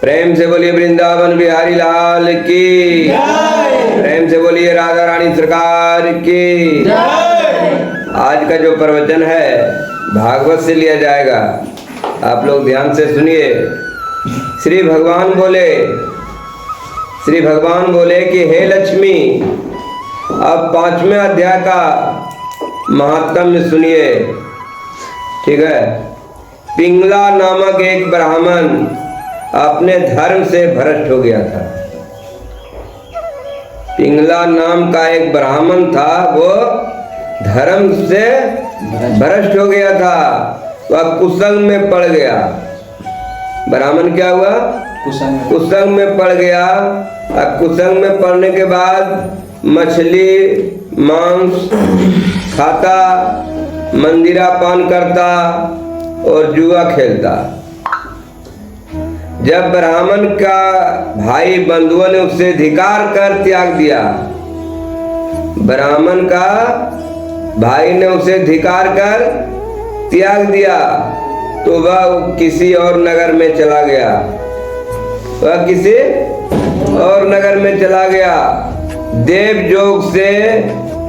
प्रेम से बोलिए वृंदावन बिहारी लाल की जय। प्रेम से बोलिए राधा रानी सरकार की जय। आज का जो प्रवचन है भागवत से लिया जाएगा, आप लोग ध्यान से सुनिए। श्री भगवान बोले कि हे लक्ष्मी, अब 5वें अध्याय का महात्म्य सुनिए। ठीक है। पिंगला नामक एक ब्राह्मण अपने धर्म से भ्रष्ट हो गया था। पिंगला नाम का एक ब्राह्मण था, वो धर्म से भ्रष्ट हो गया था। वह कुसंग में पड़ गया। ब्राह्मण क्या हुआ? कुसंग में पड़ गया। कुसंग में पड़ने के बाद मछली मांस खाता, मंदिरा पान करता और जुआ खेलता। जब ब्राह्मण का भाई बंधुओं ने उससे धिक्कार कर त्याग दिया, ब्राह्मण का भाई ने उसे धिक्कार कर त्याग दिया, तो वह किसी और नगर में चला गया। वह किसी और नगर में चला गया। देवजोग से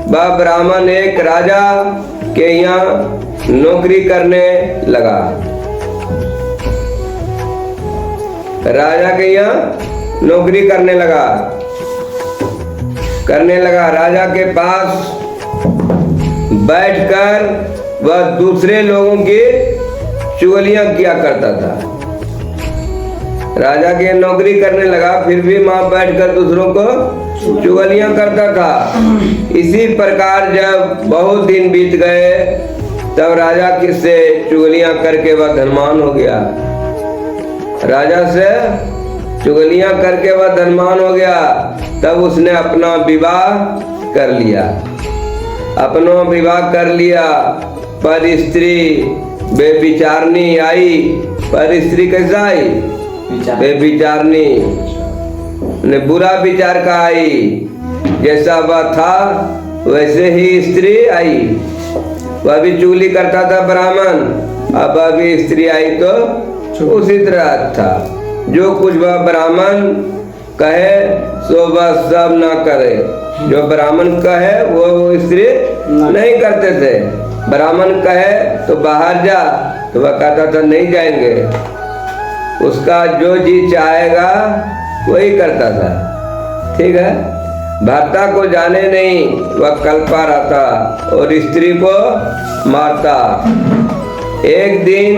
वह ब्राह्मण एक राजा के यहाँ नौकरी करने लगा। राजा के यहाँ नौकरी करने लगा। राजा के पास बैठकर वह दूसरे लोगों की चुगलियां किया करता था। राजा के नौकरी करने लगा, फिर भी वहां बैठकर दूसरों को चुगलियां करता था। इसी प्रकार जब बहुत दिन बीत गए, तब राजा किससे चुगलियां करके वह धनवान हो गया। राजा से चुगलियां करके वह धनवान हो गया। तब उसने अपना विवाह कर लिया। पर स्त्री बेविचारनी आई। पर स्त्री कैसा आई? बेविचारनी ने बुरा विचार का आई। जैसा वह था वैसे ही स्त्री आई। वह भी चुगली करता था ब्राह्मण, अब अभी स्त्री आई तो उसी तरह था। जो कुछ वह ब्राह्मण कहे सो वह सब ना करे। जो ब्राह्मण कहे वो स्त्री नहीं करते थे। ब्राह्मण कहे तो बाहर जा, तो वह कहता था नहीं जाएंगे। उसका जो जी चाहेगा वही करता था। ठीक है। भर्ता को जाने नहीं वह कल्पा रहता और स्त्री को मारता। एक दिन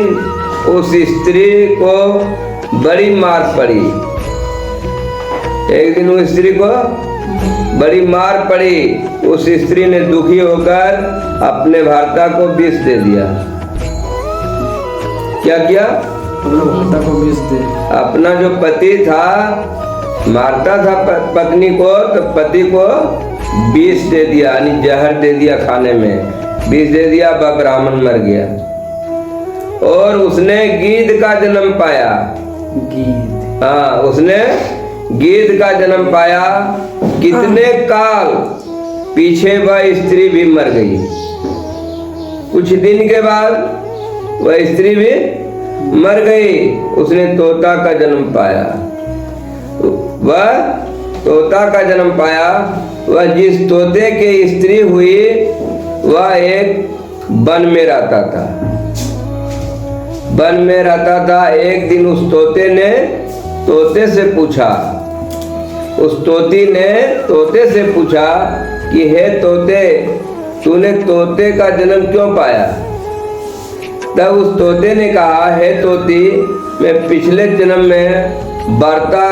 उस स्त्री को बड़ी मार पड़ी। उस स्त्री ने दुखी होकर अपने भर्ता को विष दे दिया। क्या किया? अपना जो पति था, मारता था पत्नी को, तो पति को विष दे दिया, यानी जहर दे दिया खाने में। विष दे दिया, वह ब्राह्मण मर गया। और उसने गीध का जन्म पाया। उसने गीध का जन्म पाया। कितने काल पीछे वह स्त्री भी मर गई। कुछ दिन के बाद वह स्त्री भी मर गई। उसने तोता का जन्म पाया। वह जिस तोते की स्त्री हुई, वह एक वन में रहता था। एक दिन उस तोते ने तोते से पूछा कि हे तोते, तूने तोते का जन्म क्यों पाया? तब उस तोते ने कहा, हे तोती, मैं पिछले जन्म में वार्ता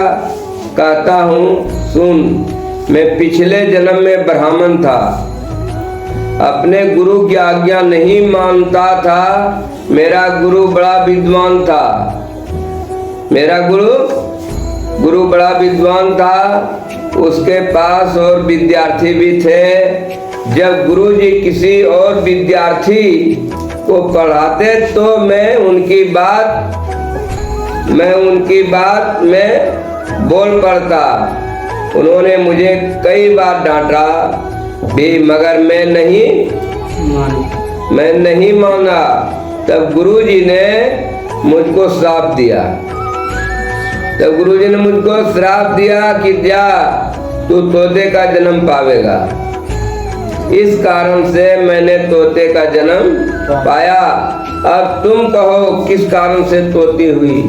कहता हूँ, सुन। मैं पिछले जन्म में ब्राह्मण था, अपने गुरु की आज्ञा नहीं मानता था। मेरा गुरु बड़ा विद्वान था। उसके पास और विद्यार्थी भी थे। जब गुरुजी किसी और विद्यार्थी को पढ़ाते तो मैं उनकी बात में बोल पड़ता। उन्होंने मुझे कई बार डांटा भी, मगर मैं नहीं माना। तब गुरुजी ने मुझको श्राप दिया। तब गुरुजी ने मुझको श्राप दिया कि जा तू तोते का जन्म पावेगा। इस कारण से मैंने तोते का जन्म पाया। अब तुम कहो किस कारण से तोती हुई?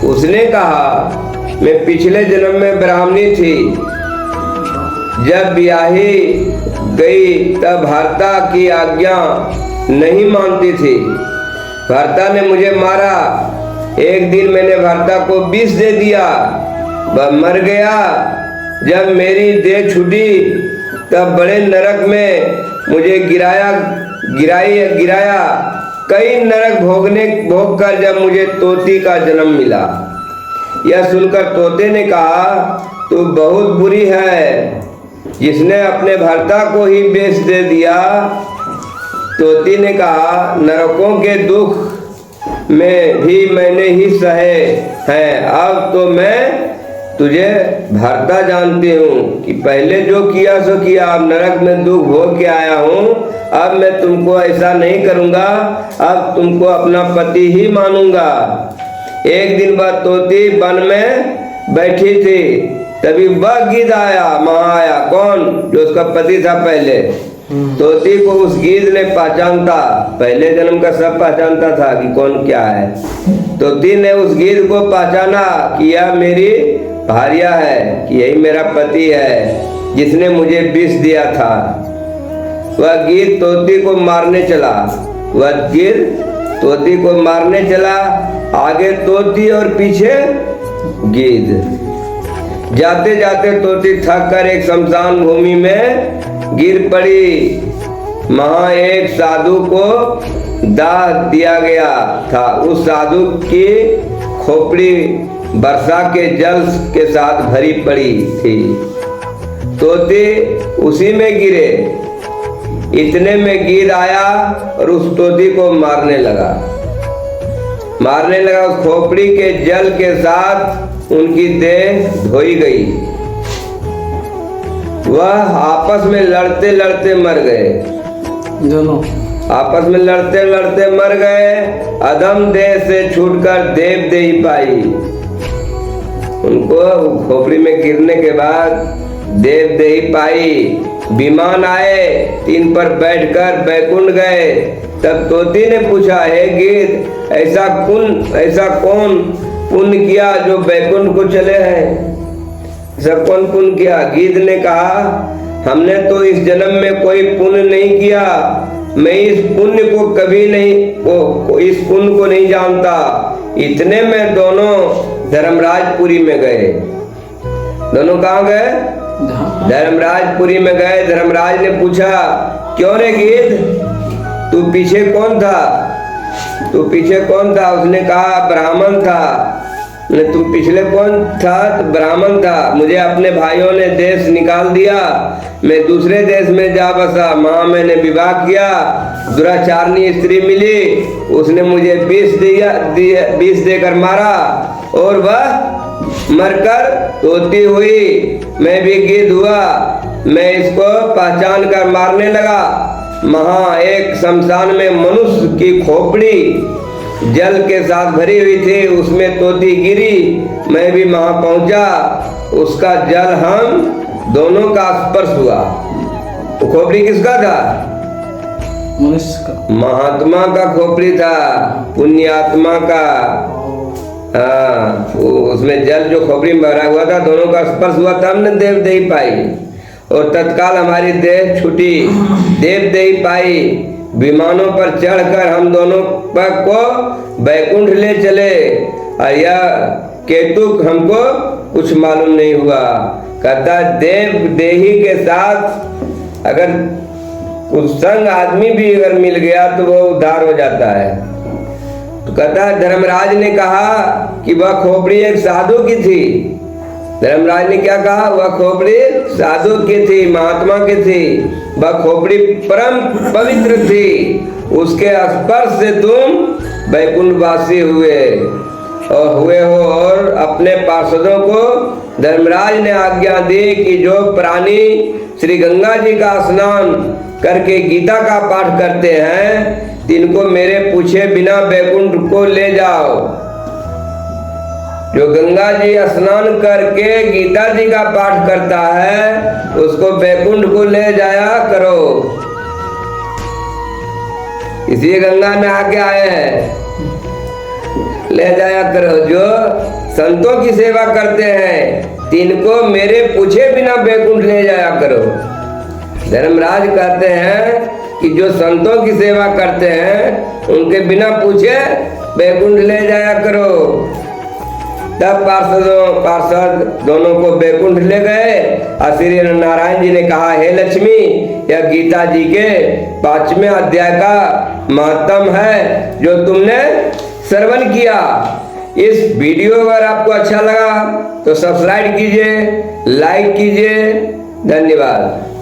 उसने कहा मैं पिछले जन्म में ब्राह्मणी थी, जब ब्याही गई तब भर्ता की आज्ञा नहीं मानती थी। भर्ता ने मुझे मारा। एक दिन मैंने भर्ता को विष दे दिया, वह मर गया। जब मेरी देह छूटी तब बड़े नरक में मुझे गिराया। कई नरक भोग कर जब मुझे तोती का जन्म मिला। यह सुनकर तोते ने कहा तू बहुत बुरी है, जिसने अपने भर्ता को ही बेच दे दिया। तोती ने कहा नरकों के दुख में भी मैंने ही सहे हैं। अब तो मैं तुझे भर्ता जानती हूँ कि पहले जो किया सो किया, अब नरक में दुख भोग के आया हूँ। अब मैं तुमको ऐसा नहीं करूँगा, अब तुमको अपना पति ही मानूंगा। एक दिन बाद तोती वन में बैठी थी, तभी वह गिद्ध आया। वहाँ आया कौन? जो उसका पति था पहले। तोती को उस गिद्ध ने पहचानता, पहले जन्म का सब पहचानता था कि कौन क्या है। तोती ने उस गिद्ध को पहचाना कि यह मेरी भार्या है, कि यही मेरा पति है जिसने मुझे विष दिया था। वह गिद्ध तोती को मारने चला। आगे तोती और पीछे गिद्ध। जाते जाते तोती थक कर एक शमशान भूमि में गिर पड़ी। वहाँ एक साधु को दाह दिया गया था। उस साधु की खोपड़ी वर्षा के जल के साथ भरी पड़ी थी। तोते उसी में गिरे। इतने में गिद्ध आया और उस तोती को मारने लगा। उस खोपड़ी के जल के साथ उनकी देह धोई गई। वह आपस में लड़ते लड़ते मर गए। दोनों आपस में लड़ते लड़ते मर गए। अधम देह से छूटकर देव देही पाई। उनको खोपड़ी में गिरने के बाद देव देही पाई। विमान आए, तीन पर बैठकर बैकुंठ गए। तब तोती ने पूछा हे गिद्ध, ऐसा कौन पुण्य किया जो बैकुंठ को चले हैं? ऐसा कौन पुण्य किया? गिद्ध ने कहा हमने तो इस जन्म में कोई पुण्य नहीं किया। मैं इस पुण्य को कभी नहीं इस पुण्य को नहीं जानता। इतने में दोनों धर्मराजपुरी में गए। दोनों कहाँ गए? धर्मराजपुरी में गए। धर्मराज ने पूछा क्यों रे गिद्ध, तू पीछे कौन था? उसने कहा ब्राह्मण था। तुम पिछले कौन था? तो ब्राह्मण था। मुझे अपने भाइयों ने देश निकाल दिया, मैं दूसरे देश में जा बसा। वहाँ मैंने विवाह किया। दुराचारणी स्त्री मिली, उसने मुझे विष देकर मारा और वह मरकर तोती हुई। मैं भी गिद्ध हुआ। मैं इसको पहचान कर मारने लगा। वहाँ एक शमशान में मनुष्य की खोपड़ी जल के साथ भरी हुई थी, उसमें तोती गिरी। मैं भी वहां पहुंचा। उसका जल हम दोनों का स्पर्श हुआ। तो खोपड़ी किसका था? मनुष्य का, महात्मा का खोपड़ी था, पुण्यात्मा का। हाँ, उसमें जल जो खोपड़ी में भरा हुआ था, दोनों का स्पर्श हुआ तब हमने देव देही पाई। और तत्काल हमारी देह छूटी, देव देही पाई। विमानों पर चढ़कर हम दोनों को बैकुंठ ले चले। और यह केतुक हमको कुछ मालूम नहीं हुआ। कहता देव देही के साथ अगर कुछ संग आदमी भी अगर मिल गया तो वो उद्धार हो जाता है। तो कहता धर्मराज ने कहा कि वह खोपड़ी एक साधु की थी। धर्मराज ने क्या कहा? वह खोपड़ी साधु की थी, महात्मा की थी। वह खोपड़ी परम पवित्र थी। उसके स्पर्श से तुम बैकुंठवासी हुए हो। और अपने पार्षदों को धर्मराज ने आज्ञा दी कि जो प्राणी श्री गंगा जी का स्नान करके गीता का पाठ करते हैं, तिनको मेरे पूछे बिना बैकुंठ को ले जाओ। जो गंगा जी स्नान करके गीता जी का पाठ करता है उसको बैकुंठ को ले जाया करो। इसी गंगा में आके आए हैं, ले जाया करो। जो संतों की सेवा करते हैं तिनको मेरे पूछे बिना बैकुंठ ले जाया करो। धर्मराज कहते हैं कि जो संतों की सेवा करते हैं उनके बिना पूछे बैकुंठ ले जाया करो। तब पार्षद दोनों को बैकुंठ ले गए और श्री नारायण जी ने कहा, हे लक्ष्मी, यह गीता जी के 5वें अध्याय का महत्म है जो तुमने श्रवण किया। इस वीडियो अगर आपको अच्छा लगा तो सब्सक्राइब कीजिए, लाइक कीजिए। धन्यवाद।